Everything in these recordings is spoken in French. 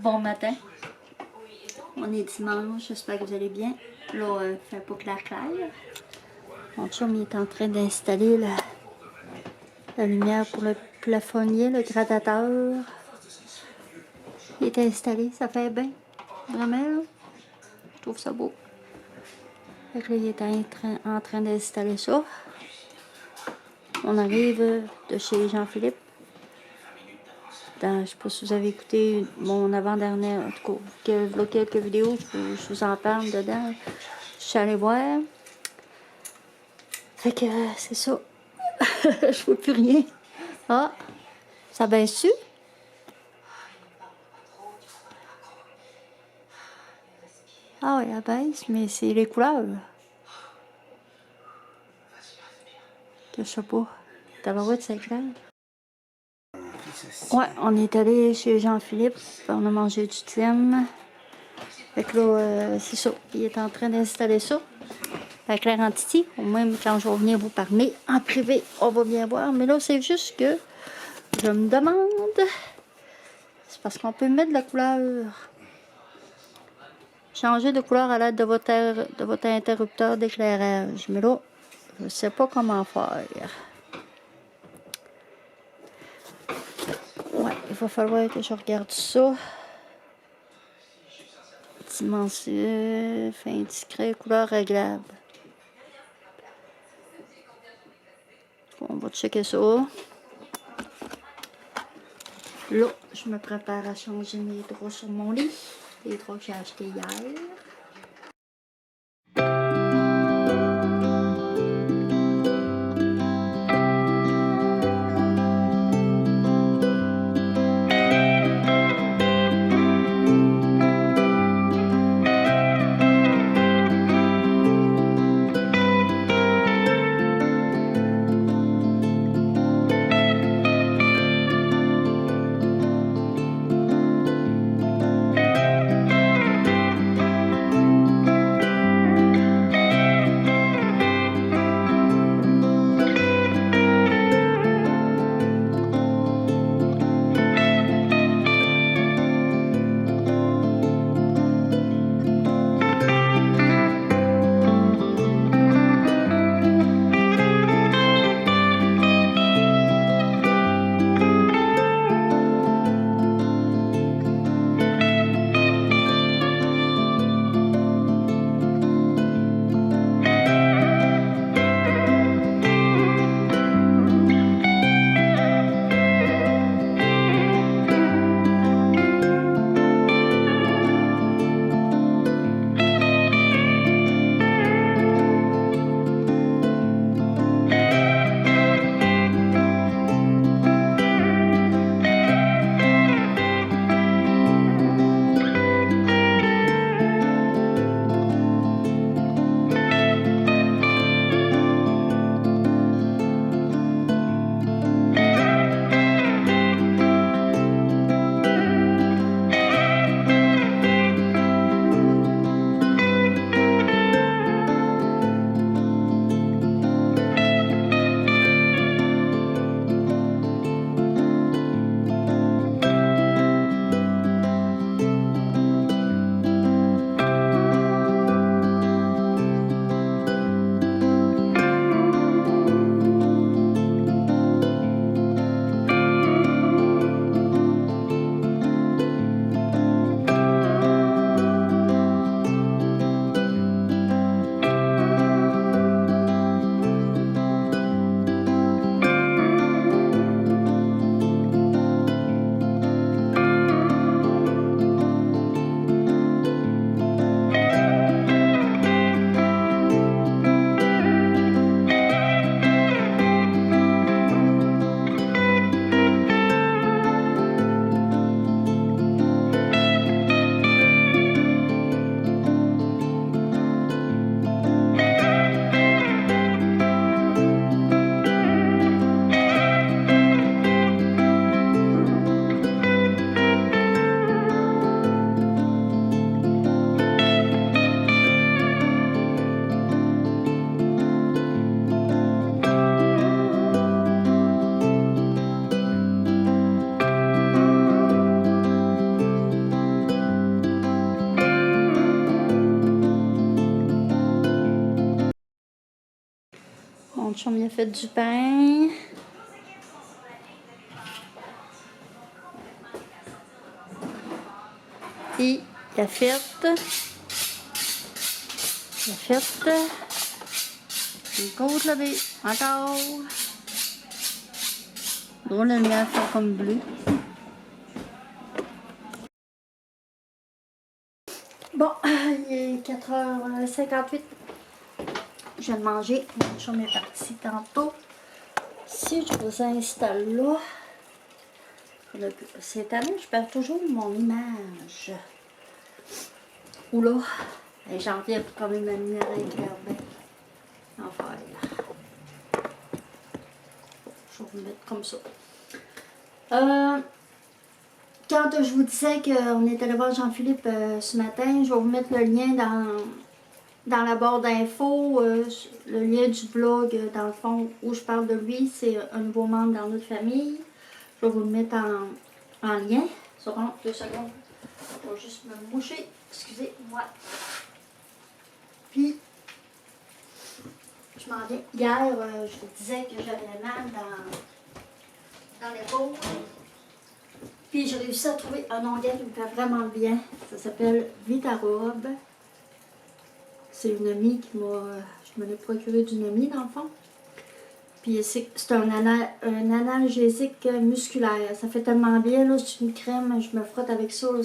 Bon matin. On est dimanche, j'espère que vous allez bien. Là, il fait pas clair. Mon chum il est en train d'installer la lumière pour le plafonnier, le gradateur. Il est installé, ça fait bien. Vraiment, là. Je trouve ça beau. Fait que là, il est en train d'installer ça. On arrive de chez Jean-Philippe. Je ne sais pas si vous avez écouté mon avant-dernière, en tout cas, il y a quelques vidéos, je vous en parle dedans. Je suis allée voir. Fait que c'est ça. Je vois plus rien. Ah, ça baisse-tu? Ah oui, elle baisse, mais c'est les couleurs. Que je sais pas. Tabarouette, c'est clair. Ouais, on est allé chez Jean-Philippe. On a mangé du thym. Fait que là, c'est ça. Il est en train d'installer ça. La Claire Entity. Au même quand je vais venir vous parler en privé, on va bien voir. Mais là, c'est juste que je me demande. C'est parce qu'on peut mettre de la couleur. Changer de couleur à l'aide de votre interrupteur d'éclairage. Mais là, je ne sais pas comment faire. Ouais, il va falloir que je regarde ça. Dimension, fin discret, couleur réglable. On va checker ça. Là, je me prépare à changer mes draps sur mon lit. Les draps que j'ai achetés hier. Mon chum, il a fait du pain. Et la fête. Une côte levée. Encore. Drôle, la lumière fait comme bleu. Bon, il est 4h58. Je viens de manger. Mon chum est parti tantôt. Si je vous installe là, cette année, je perds toujours mon image. Oula, j'en reviens pour quand même m'admirer régulièrement. Enfin, je vais vous mettre comme ça. Quand je vous disais qu'on est allé voir Jean-Philippe ce matin, je vais vous mettre le lien dans la barre d'infos, le lien du blog, dans le fond, où je parle de lui. C'est un nouveau membre dans notre famille. Je vais vous le mettre en lien. Ça prend 2 secondes. Je vais juste me moucher. Excusez-moi. Puis, je m'en viens. Hier, je vous disais que j'avais mal dans l'épaule. Puis, j'ai réussi à trouver un onglet qui me fait vraiment bien. Ça s'appelle Vitarobe. C'est une amie qui m'a... Je me l'ai procuré d'une amie, dans le fond. Puis, c'est un analgésique musculaire. Ça fait tellement bien, là. C'est une crème, je me frotte avec ça, là.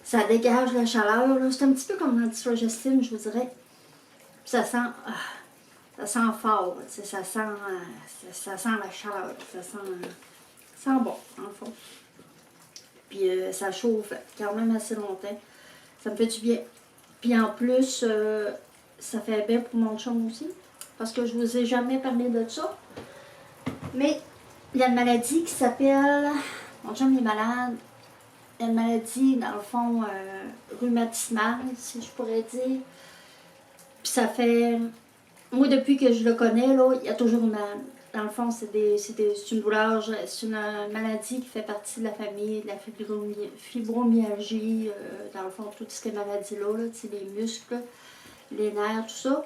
Ça dégage la chaleur, là. C'est un petit peu comme l'antiflogestine, je vous dirais. Puis ça sent fort, ça sent la chaleur, ça sent bon, en fond. Puis ça chauffe quand même assez longtemps. Ça me fait du bien. Puis en plus, ça fait bien pour mon chum aussi. Parce que je vous ai jamais parlé de ça. Mais il y a une maladie qui s'appelle... Mon chum est malade. Il y a une maladie, dans le fond, rhumatismale, si je pourrais dire. Puis ça fait... Moi, depuis que je le connais, là, il y a toujours mal. Dans le fond, c'est une douleur, c'est une maladie qui fait partie de la famille, de la fibromyalgie, dans le fond, toutes ces maladies-là, là, les muscles, les nerfs, tout ça.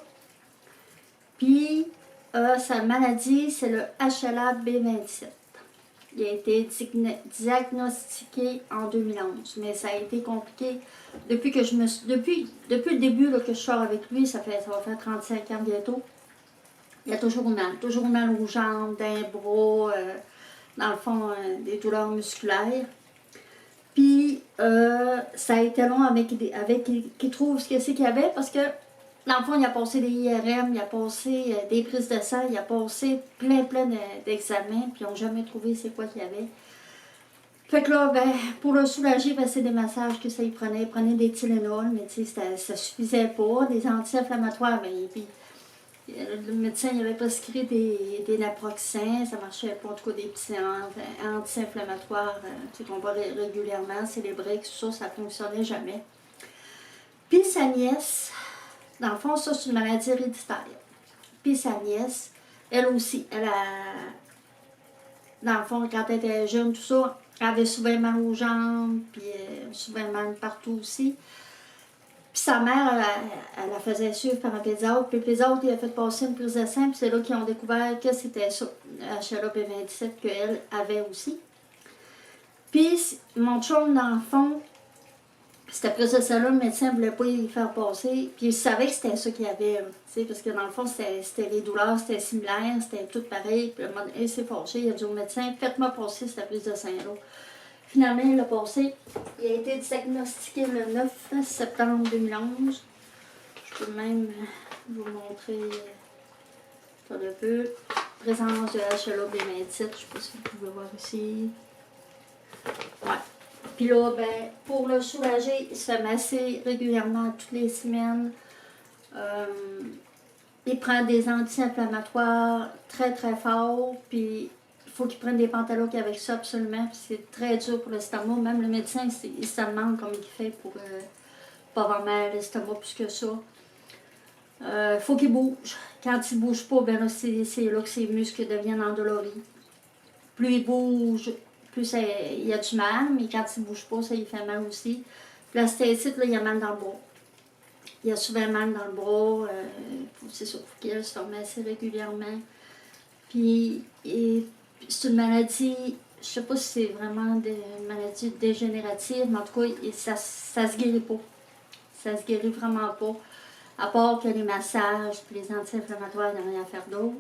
Puis, sa maladie, c'est le HLA-B27. Il a été diagnostiqué en 2011, mais ça a été compliqué depuis que depuis le début là, que je sors avec lui, ça va faire 35 ans bientôt. Il y a toujours mal aux jambes, dans les bras, dans le fond, des douleurs musculaires. Puis, ça a été long avec qu'il trouve ce que c'est qu'il y avait, parce que, dans le fond, il a passé des IRM, il a passé des prises de sang, il a passé plein d'examens, puis ils n'ont jamais trouvé c'est quoi qu'il y avait. Fait que là, ben, pour le soulager, ben, c'est des massages que ça y prenait. Il prenait des Tylenol, mais tu sais, ça suffisait pas. Des anti-inflammatoires, ben, puis le médecin il avait prescrit des naproxen, ça marchait pas, en tout cas des petits anti-inflammatoires qu'on voit régulièrement, c'est les Brex, tout ça, ça fonctionnait jamais. Puis sa nièce, dans le fond, ça c'est une maladie héréditaire. Puis sa nièce, elle aussi, dans le fond, quand elle était jeune, tout ça, elle avait souvent mal aux jambes, puis souvent mal partout aussi. Puis sa mère, elle la faisait suivre par un pédiatre. Puis le pédiatre, il a fait passer une prise de sang. Puis c'est là qu'ils ont découvert que c'était ça, HLA-B27, qu'elle avait aussi. Puis mon chum, dans le fond, cette prise de sang-là, le médecin ne voulait pas y faire passer. Puis il savait que c'était ça qu'il y avait. Parce que dans le fond, c'était les douleurs, c'était similaire, c'était tout pareil. Puis il s'est fâché. Il a dit au médecin, faites-moi passer cette prise de sang-là. Finalement, il a passé. Il a été diagnostiqué le 9 septembre 2011. Je peux même vous montrer un peu. Présence de HLA-B27. Je ne sais pas si vous pouvez voir ici. Ouais. Puis là, ben, pour le soulager, il se fait masser régulièrement toutes les semaines. Il prend des anti-inflammatoires très forts. Puis il faut qu'il prenne des Pentaloc avec ça absolument, c'est très dur pour l'estomac. Même le médecin, il se demande comment il fait pour pas avoir mal à l'estomac plus que ça. Il faut qu'il bouge. Quand il ne bouge pas, ben là, c'est là que ses muscles deviennent endoloris. Plus il bouge, plus il a du mal, mais quand il ne bouge pas, ça lui fait mal aussi. Puis la stéatite, là, il a mal dans le bras. il a souvent mal dans le bras. C'est sûr qu'il se forme assez régulièrement. Puis, c'est une maladie, je sais pas si c'est vraiment une maladie dégénérative, mais en tout cas, ça se guérit pas. Ça se guérit vraiment pas. À part que les massages, puis les anti-inflammatoires, il n'y a rien à faire d'autre.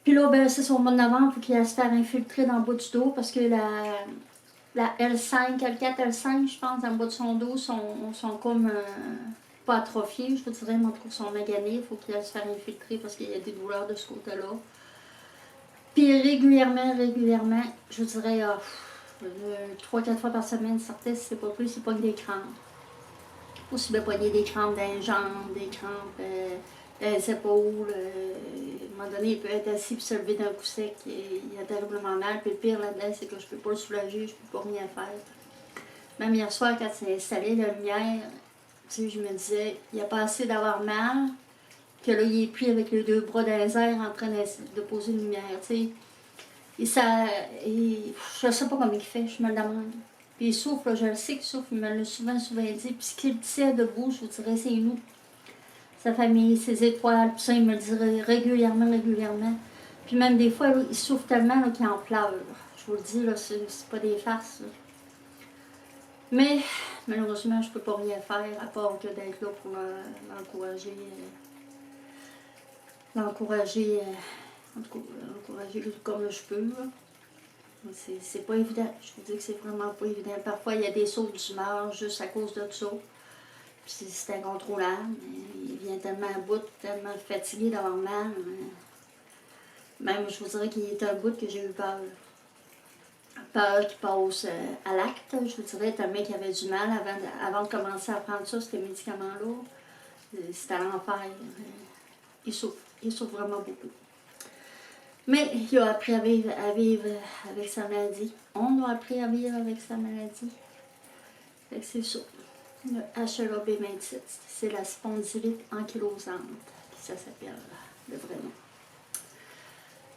Puis là, ben, c'est au mois de novembre, il faut qu'il aille se faire infiltrer dans le bas du dos parce que la L5, L4, L5, je pense, dans le bas de son dos, sont comme pas atrophiés, je vous dirais, mais en tout cas, sont maganés. Il faut qu'il aille se faire infiltrer parce qu'il y a des douleurs de ce côté-là. Puis régulièrement, je vous dirais, 3-4 fois par semaine, certains, si c'est pas plus, c'est pas que des crampes. Aussi bien pogner des crampes dans les jambes, des crampes dans les épaules. À un moment donné, il peut être assis et se lever d'un coup sec. Il a terriblement mal. Puis le pire là-dedans, c'est que je peux pas le soulager, je peux pas rien faire. Même hier soir, quand c'est installé la lumière, tu sais, je me disais, il n'y a pas assez d'avoir mal, que là, il est pris avec les deux bras dans les airs en train de poser une lumière, tu sais. Et ça, je ne sais pas comment il fait, je me le demande. Puis il souffle, là, je le sais qu'il souffle, il me l'a souvent dit. Puis ce qu'il tient debout, je vous dirais, c'est nous. Sa famille, ses étoiles, puis ça, il me le dirait régulièrement. Puis même des fois, là, il souffre tellement qu'il en pleure. Je vous le dis, là, c'est pas des farces. Là. Mais malheureusement, je peux pas rien faire à part que d'être là pour l'encourager, en tout cas, l'encourager comme je peux. C'est pas évident. Je vous dis que c'est vraiment pas évident. Parfois, il y a des sauts d'humeur juste à cause de ça. Puis c'est incontrôlable. Il vient tellement à bout, tellement fatigué d'avoir mal. Même, je vous dirais qu'il est un bout que j'ai eu peur. Peur qu'il passe à l'acte. Je vous dirais, tellement qu'il avait du mal avant de commencer à prendre ça, ces médicaments-là. C'était l'enfer. Il souffre vraiment beaucoup. Mais il a appris à vivre avec sa maladie. On a appris à vivre avec sa maladie. Fait que c'est ça. Le HLA-B27, c'est la spondylite ankylosante, ça s'appelle le vrai nom.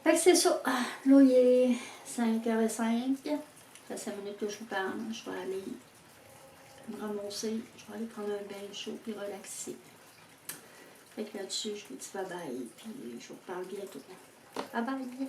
Fait que c'est ça. Là, il est 5h05. Ça fait 5 minutes que je vous parle. Je vais aller me ramasser. Je vais aller prendre un bain chaud puis relaxer. Fait que là-dessus, je vous dis bye bye. Puis je vous parle bientôt. Bye bye.